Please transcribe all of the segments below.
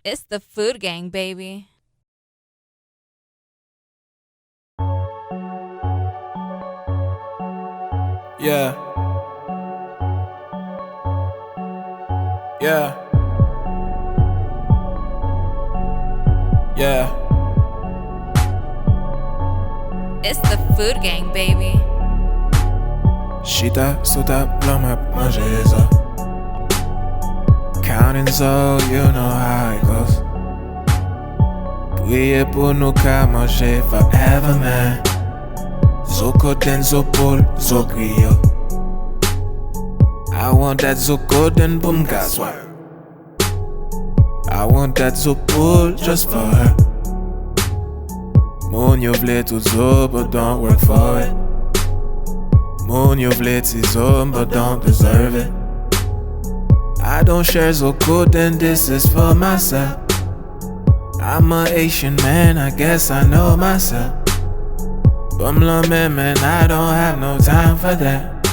It's the food gang, baby. Yeah, yeah, yeah. It's the food gang, baby. Shita, suta, blum up, manjeza. Counting so, you know how it goes. Priez pour nous qu'à manger forever, man. Zoko den zopol, zokrio. I want that zoko den boom gaswa. I want that zopol just for her. Moon you vle tout zo, but don't work for it. Moon you vle zo, but don't deserve it. I don't share zoko, then this is for myself. I'm a Asian man, I guess I know myself. Bumla man, I don't have no time for that.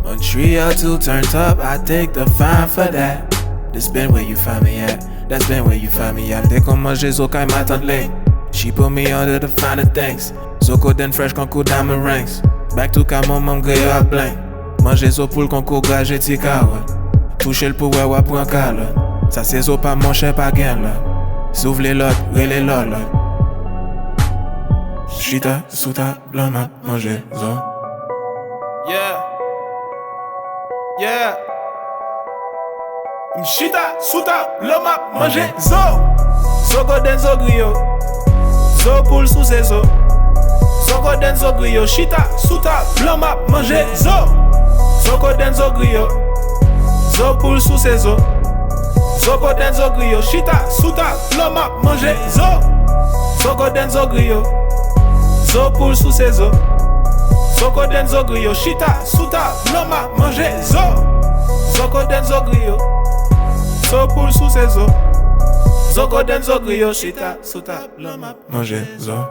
Montreal too turned up, I take the fine for that. This been where you find me at, that's been where you find me at. Dès qu'on mange zoka, my tongue. She put me under the finer things. Zoko den fresh konko diamond rings. Back to kamon mam gayo a blank. Manger zo poule konko gaje ti kawan. Touche l pou wè pou an kalon. Sa se zo pa manche pa gen lon. S'ouvre les lot, rele lolon. Chita, souta, blanc, ma, manger, zo. Yeah. Yeah. Mchita, souta, blanc, ma, manger, zo. Zoko den zo griyo. Zo poule sous ses zo. Zoko den zo griyo. Chita, souta, blanc, ma, manger, zo. Zoko den zo griyo. Zo poule sous ses zo. Zoko den zo griyo. Chita, souta, blanc, ma, manger, zo. Zoko den zo griyo. Zo poule sous ses os. Zoko den zo griyo. Chita, souta, blanc, ma, manger, zo. Zoko den zo griyo. Zo poule sous ses os. Zoko den zo griyo. Chita, souta, blanc, ma, manger, zo.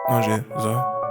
Manger, zo.